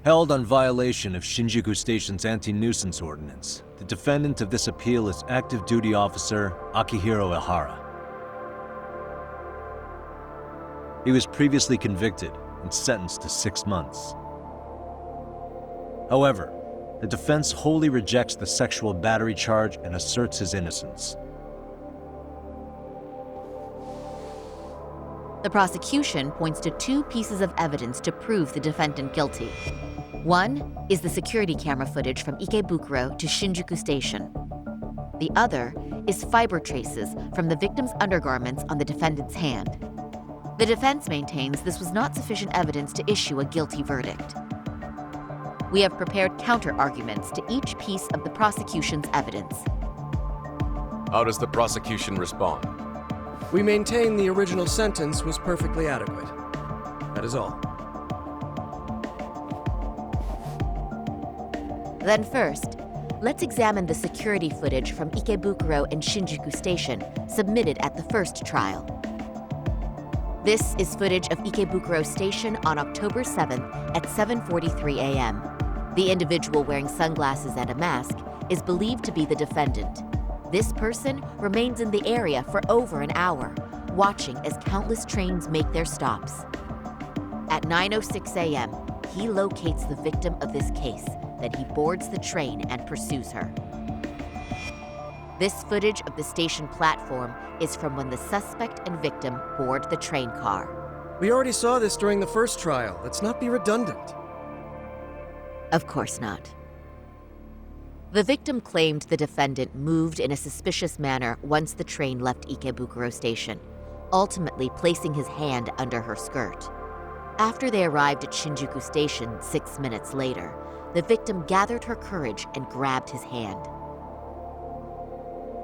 Held on violation of Shinjuku Station's anti-nuisance ordinance, the defendant of this appeal is active duty officer Akihiro Ihara. He was previously convicted and sentenced to 6 months. However, the defense wholly rejects the sexual battery charge and asserts his innocence. The prosecution points to 2 pieces of evidence to prove the defendant guilty. One is the security camera footage from Ikebukuro to Shinjuku Station. The other is fiber traces from the victim's undergarments on the defendant's hand. The defense maintains this was not sufficient evidence to issue a guilty verdict. We have prepared counter-arguments to each piece of the prosecution's evidence. How does the prosecution respond? We maintain the original sentence was perfectly adequate. That is all. Then first, let's examine the security footage from Ikebukuro and Shinjuku Station submitted at the first trial. This is footage of Ikebukuro Station on October 7th at 7:43 a.m. The individual wearing sunglasses and a mask is believed to be the defendant. This person remains in the area for over an hour, watching as countless trains make their stops. At 9:06 a.m., he locates the victim of this case. Then he boards the train and pursues her. This footage of the station platform is from when the suspect and victim board the train car. We already saw this during the first trial. Let's not be redundant. Of course not. The victim claimed the defendant moved in a suspicious manner once the train left Ikebukuro Station, ultimately placing his hand under her skirt. After they arrived at Shinjuku Station 6 minutes later, the victim gathered her courage and grabbed his hand.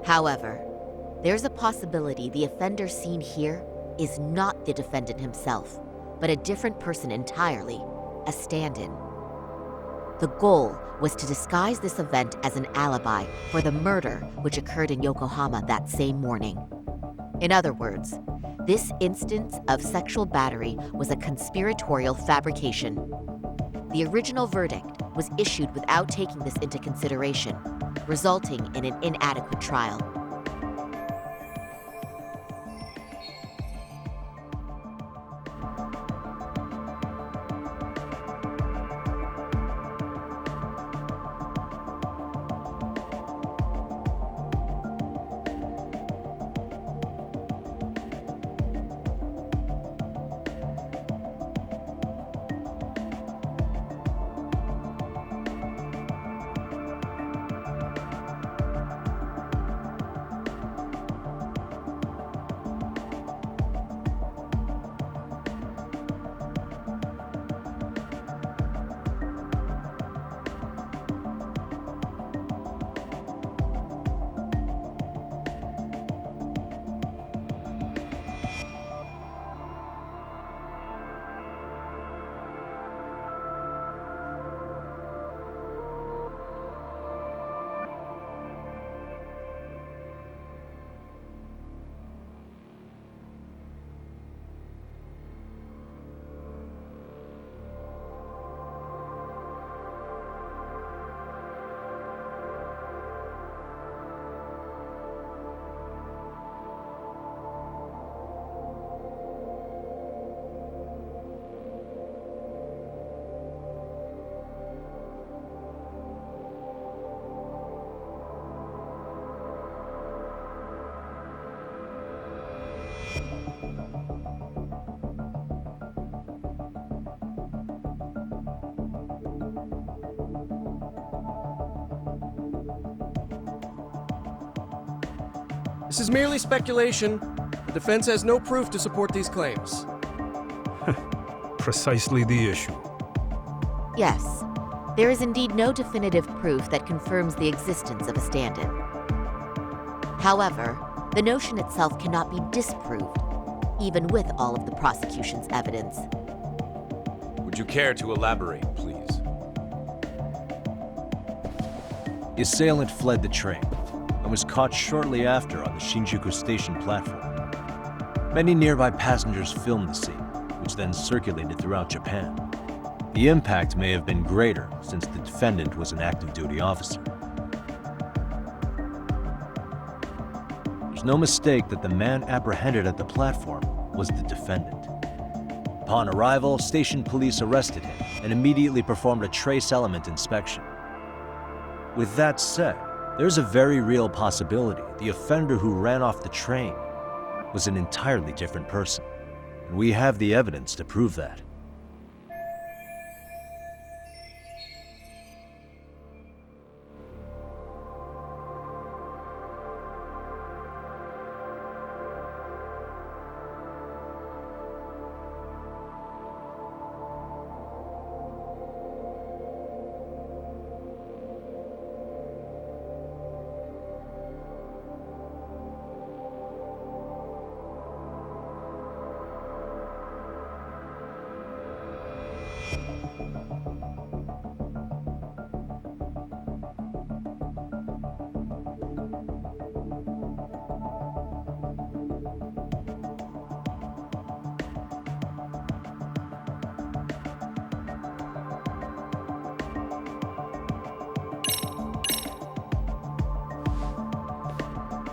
However, there's a possibility the offender seen here is not the defendant himself, but a different person entirely, a stand-in. The goal was to disguise this event as an alibi for the murder which occurred in Yokohama that same morning. In other words, this instance of sexual battery was a conspiratorial fabrication. The original verdict was issued without taking this into consideration, resulting in an inadequate trial. This is merely speculation. The defense has no proof to support these claims. Precisely the issue. Yes, there is indeed no definitive proof that confirms the existence of a stand-in. However, the notion itself cannot be disproved, even with all of the prosecution's evidence. Would you care to elaborate, please? The assailant fled the train and was caught shortly after on the Shinjuku Station platform. Many nearby passengers filmed the scene, which then circulated throughout Japan. The impact may have been greater since the defendant was an active duty officer. There's no mistake that the man apprehended at the platform was the defendant. Upon arrival, station police arrested him and immediately performed a trace element inspection. With that said, there's a very real possibility the offender who ran off the train was an entirely different person, and we have the evidence to prove that.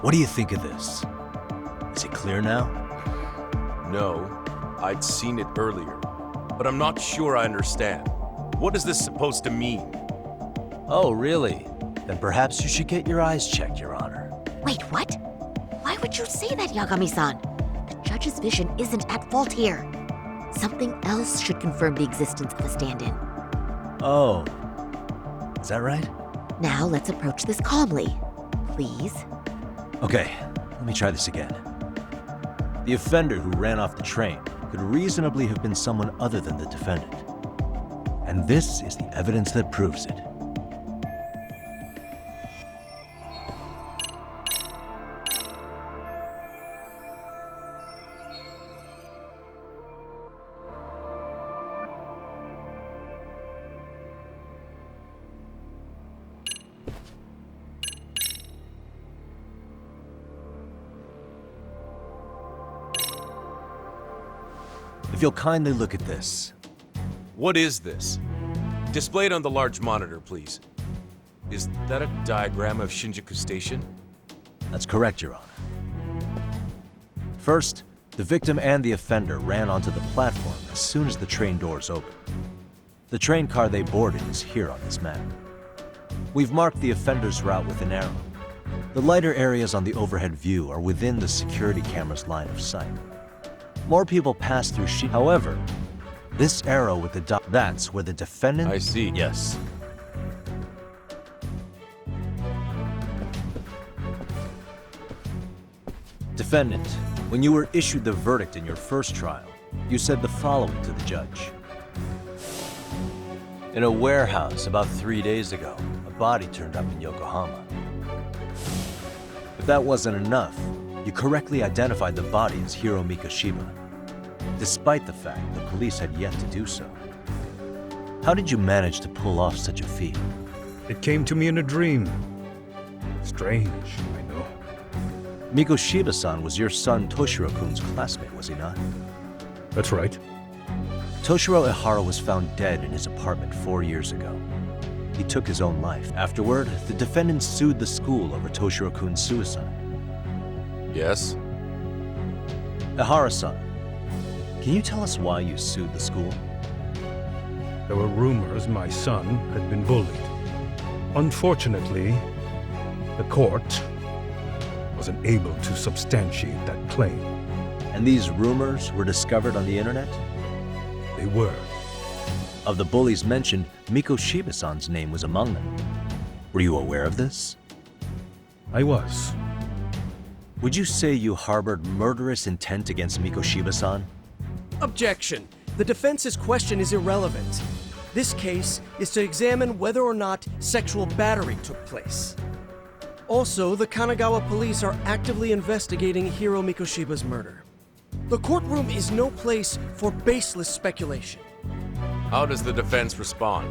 What do you think of this? Is it clear now? No, I'd seen it earlier, but I'm not sure I understand. What is this supposed to mean? Oh, really? Then perhaps you should get your eyes checked, Your Honor. Wait, what? Why would you say that, Yagami-san? The judge's vision isn't at fault here. Something else should confirm the existence of a stand-in. Oh, is that right? Now let's approach this calmly. Please? Okay, let me try this again. The offender who ran off the train could reasonably have been someone other than the defendant. And this is the evidence that proves it. If you'll kindly look at this. What is this? Displayed on the large monitor, please. Is that a diagram of Shinjuku Station? That's correct, Your Honor. First, the victim and the offender ran onto the platform as soon as the train doors opened. The train car they boarded is here on this map. We've marked the offender's route with an arrow. The lighter areas on the overhead view are within the security camera's line of sight. More people pass through However, this arrow with the dot, that's where the defendant... I see. Yes. Defendant, when you were issued the verdict in your first trial, you said the following to the judge. In a warehouse about 3 days ago, a body turned up in Yokohama. If that wasn't enough, you correctly identified the body as Hiro Mikoshiba, despite the fact the police had yet to do so. How did you manage to pull off such a feat? It came to me in a dream. Strange, I know. Mikoshiba-san was your son Toshiro-kun's classmate, was he not? That's right. Toshiro Ihara was found dead in his apartment 4 years ago. He took his own life. Afterward, the defendant sued the school over Toshiro-kun's suicide. Yes? Ihara-san, can you tell us why you sued the school? There were rumors my son had been bullied. Unfortunately, the court wasn't able to substantiate that claim. And these rumors were discovered on the internet? They were. Of the bullies mentioned, Mikoshiba-san's name was among them. Were you aware of this? I was. Would you say you harbored murderous intent against Mikoshiba-san? Objection. The defense's question is irrelevant. This case is to examine whether or not sexual battery took place. Also, the Kanagawa police are actively investigating Hiro Mikoshiba's murder. The courtroom is no place for baseless speculation. How does the defense respond?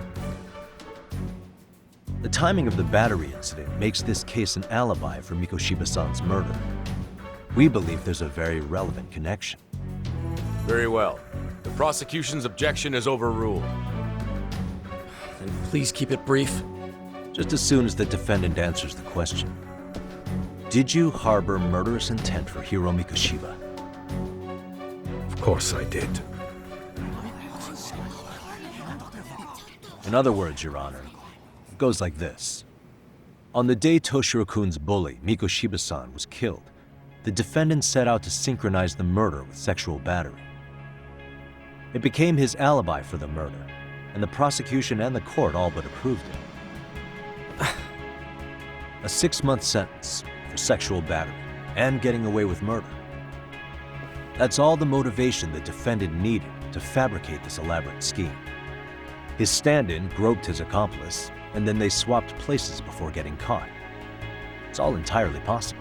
The timing of the battery incident makes this case an alibi for Mikoshiba-san's murder. We believe there's a very relevant connection. Very well. The prosecution's objection is overruled. Please keep it brief. Just as soon as the defendant answers the question. Did you harbor murderous intent for Hiro Mikoshiba? Of course I did. In other words, Your Honor, it goes like this. On the day Toshiro-kun's bully, Mikoshiba-san, was killed, the defendant set out to synchronize the murder with sexual battery. It became his alibi for the murder, and the prosecution and the court all but approved it. A 6-month sentence for sexual battery and getting away with murder. That's all the motivation the defendant needed to fabricate this elaborate scheme. His stand-in groped his accomplice, and then they swapped places before getting caught. It's all entirely possible.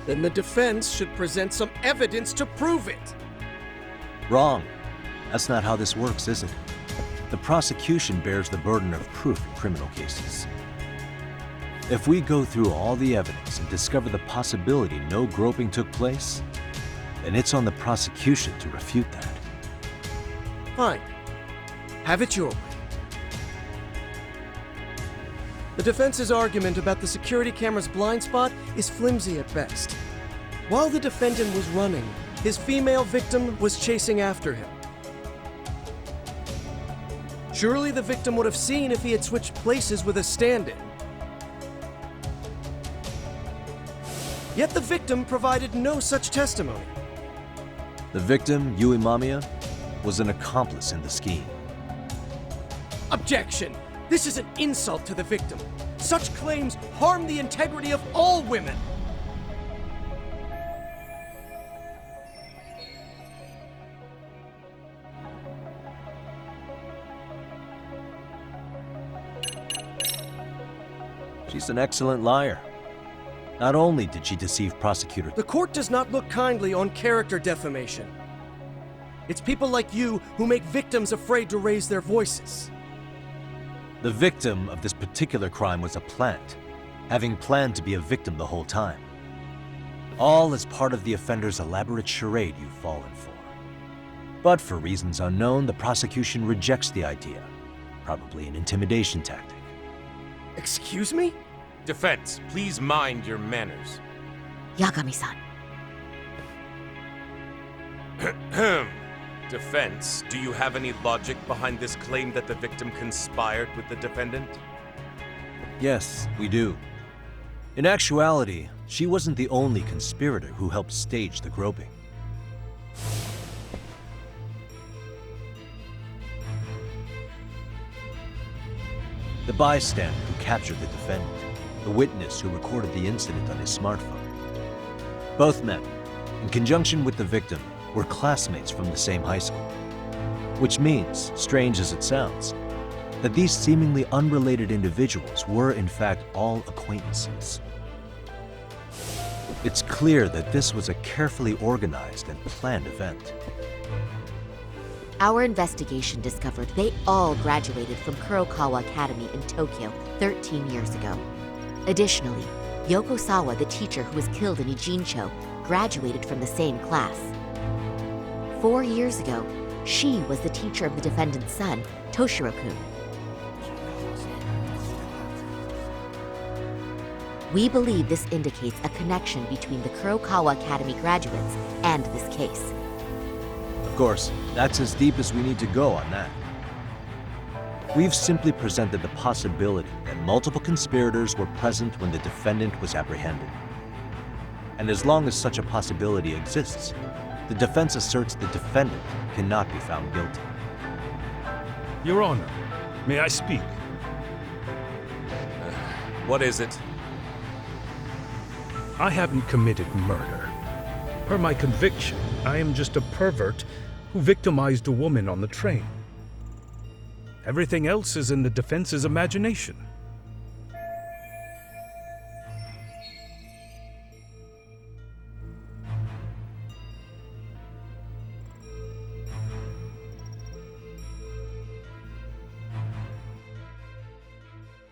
Then the defense should present some evidence to prove it. Wrong. That's not how this works, is it? The prosecution bears the burden of proof in criminal cases. If we go through all the evidence and discover the possibility no groping took place, then it's on the prosecution to refute that. Fine. Have it your way. The defense's argument about the security camera's blind spot is flimsy at best. While the defendant was running, his female victim was chasing after him. Surely the victim would have seen if he had switched places with a stand-in. Yet the victim provided no such testimony. The victim, Yui Mamiya, was an accomplice in the scheme. Objection! This is an insult to the victim. Such claims harm the integrity of all women. She's an excellent liar. Not only did she deceive prosecutors, The court does not look kindly on character defamation. It's people like you who make victims afraid to raise their voices. the victim of this particular crime was a plant, having planned to be a victim the whole time. All as part of the offender's elaborate charade you've fallen for. But for reasons unknown, the prosecution rejects the idea. Probably an intimidation tactic. Excuse me? Defense, please mind your manners. Yagami-san. Defense, do you have any logic behind this claim that the victim conspired with the defendant? Yes, we do. In actuality, she wasn't the only conspirator who helped stage the groping. The bystander who captured the defendant, the witness who recorded the incident on his smartphone. Both men, in conjunction with the victim, were classmates from the same high school. Which means, strange as it sounds, that these seemingly unrelated individuals were in fact all acquaintances. It's clear that this was a carefully organized and planned event. Our investigation discovered they all graduated from Kurokawa Academy in Tokyo 13 years ago. Additionally, Yoko Sawa, the teacher who was killed in Ijincho, graduated from the same class. 4 years ago, she was the teacher of the defendant's son, Toshiro-kun. We believe this indicates a connection between the Kurokawa Academy graduates and this case. Of course, that's as deep as we need to go on that. We've simply presented the possibility that multiple conspirators were present when the defendant was apprehended. And as long as such a possibility exists, the defense asserts the defendant cannot be found guilty. Your Honor, may I speak? What is it? I haven't committed murder. Per my conviction, I am just a pervert who victimized a woman on the train. Everything else is in the defense's imagination.